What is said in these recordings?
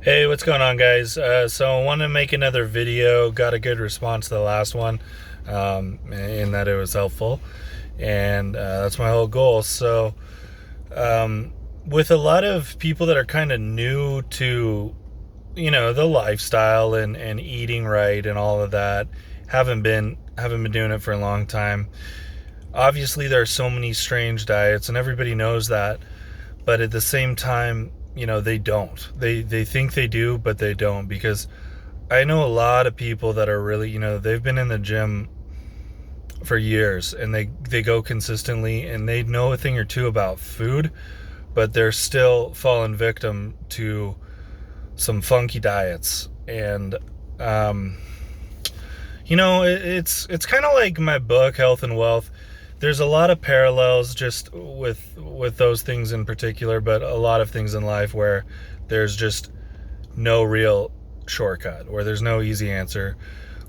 Hey, what's going on, guys? So I want to make another video. Got a good response to the last one, in that it was helpful, and that's my whole goal. So, with a lot of people that are kind of new to, the lifestyle and eating right and all of that, haven't been doing it for a long time. Obviously, there are so many strange diets, and everybody knows that. But at the same time, they don't. They think they do, but they don't, because I know a lot of people that are really, they've been in the gym for years and they go consistently and they know a thing or two about food, but they're still falling victim to some funky diets. And it's kind of like my book, Health and Wealth. There's a lot of parallels just with those things in particular, but a lot of things in life where there's just no real shortcut, where there's no easy answer,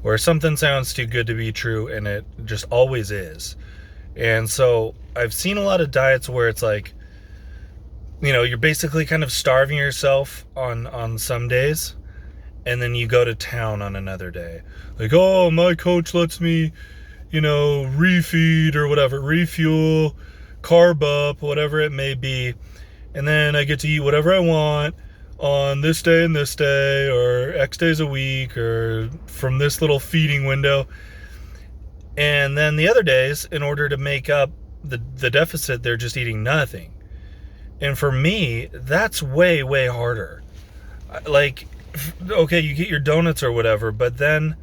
where something sounds too good to be true and it just always is. And so I've seen a lot of diets where it's like, you're basically kind of starving yourself on some days, and then you go to town on another day. Like, oh, my coach lets me, refeed or whatever, refuel, carb up, whatever it may be. And then I get to eat whatever I want on this day and this day, or X days a week, or from this little feeding window. And then the other days, in order to make up the deficit, they're just eating nothing. And for me, that's way, way harder. Like, okay, you get your donuts or whatever, but then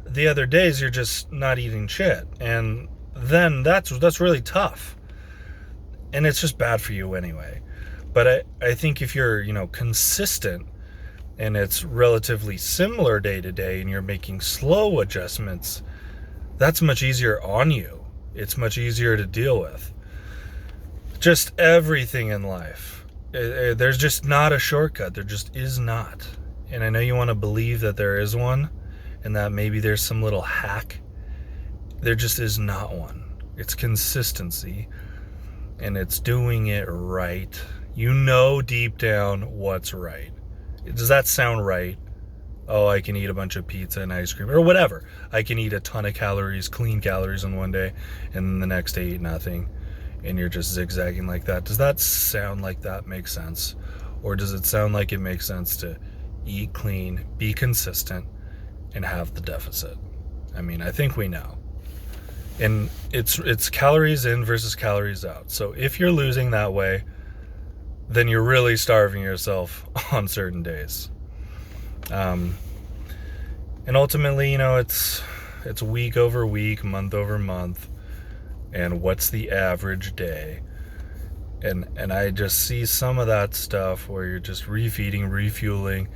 the other days you're just not eating shit, and then that's really tough, and it's just bad for you anyway. But I think if you're consistent, and it's relatively similar day to day, and you're making slow adjustments, that's much easier on you. It's much easier to deal with. Just everything in life, there's just not a shortcut. There just is not. And I know you want to believe that there is one, and that maybe there's some little hack. There just is not one. It's consistency, and it's doing it right. You know deep down what's right. Does that sound right? Oh, I can eat a bunch of pizza and ice cream or whatever. I can eat a ton of calories, clean calories on one day, and then the next day eat nothing, and you're just zigzagging like that. Does that sound like that makes sense? Or does it sound like it makes sense to eat clean, be consistent, and have the deficit? I mean, I think we know. And it's calories in versus calories out. So if you're losing that way, then you're really starving yourself on certain days. And ultimately, it's week over week, month over month, and what's the average day? And I just see some of that stuff where you're just refeeding, refueling.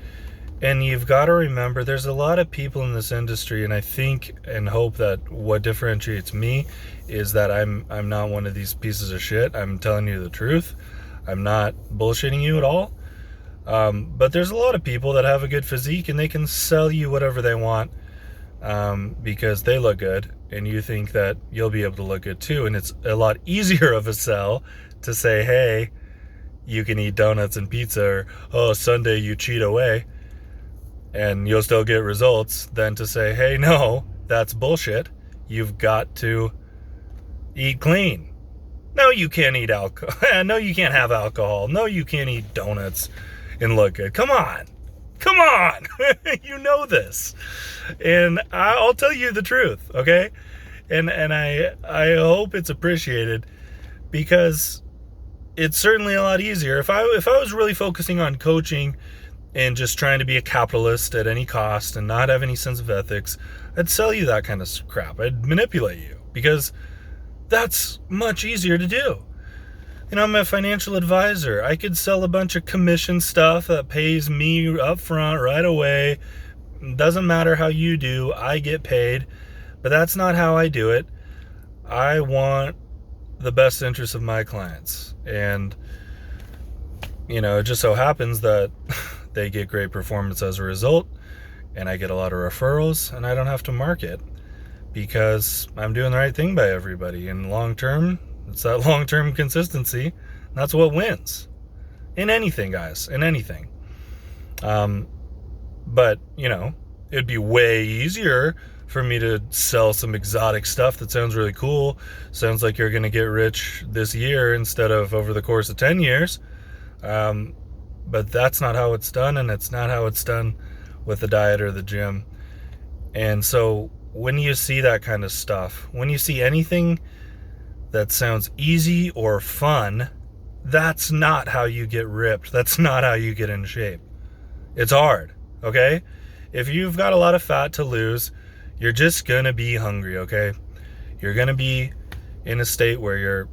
And you've got to remember, there's a lot of people in this industry, and I think and hope that what differentiates me is that I'm not one of these pieces of shit. I'm telling you the truth. I'm not bullshitting you at all. But there's a lot of people that have a good physique, and they can sell you whatever they want, because they look good, and you think that you'll be able to look good too. And it's a lot easier of a sell to say, hey, you can eat donuts and pizza, or, oh, Sunday you cheat away and you'll still get results, than to say, hey, no, that's bullshit. You've got to eat clean. No, you can't eat alcohol. No, you can't have alcohol. No, you can't eat donuts and look good. Come on. Come on. You know this. And I'll tell you the truth, okay? And I hope it's appreciated, because it's certainly a lot easier. If I was really focusing on coaching and just trying to be a capitalist at any cost and not have any sense of ethics, I'd sell you that kind of crap. I'd manipulate you, because that's much easier to do. I'm a financial advisor. I could sell a bunch of commission stuff that pays me up front right away. Doesn't matter how you do, I get paid. But that's not how I do it. I want the best interest of my clients. And, it just so happens that they get great performance as a result, and I get a lot of referrals, and I don't have to market, because I'm doing the right thing by everybody. And long term, it's that long-term consistency. That's what wins in anything, guys, in anything. But, you know, it'd be way easier for me to sell some exotic stuff that sounds really cool. Sounds like you're going to get rich this year instead of over the course of 10 years. Um, but that's not how it's done, and it's not how it's done with the diet or the gym. And so when you see that kind of stuff, when you see anything that sounds easy or fun, that's not how you get ripped. That's not how you get in shape. It's hard, okay? If you've got a lot of fat to lose, you're just gonna be hungry, okay? You're gonna be in a state where you're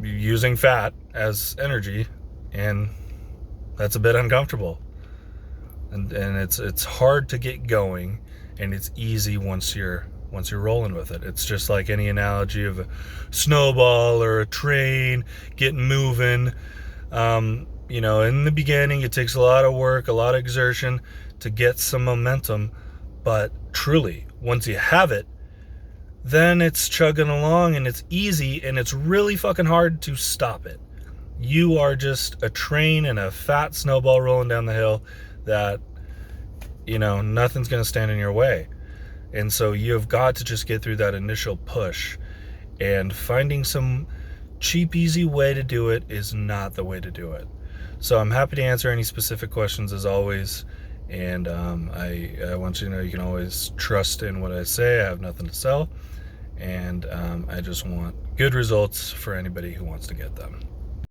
using fat as energy, and that's a bit uncomfortable. And it's hard to get going, and it's easy once you're rolling with it. It's just like any analogy of a snowball or a train getting moving. You know, in the beginning, it takes a lot of work, a lot of exertion to get some momentum. But truly, once you have it, then it's chugging along and it's easy, and it's really fucking hard to stop it. You are just a train and a fat snowball rolling down the hill that, you know, nothing's going to stand in your way. And so you've got to just get through that initial push, and finding some cheap, easy way to do it is not the way to do it. So I'm happy to answer any specific questions as always. And I want you to know you can always trust in what I say. I have nothing to sell. And I just want good results for anybody who wants to get them.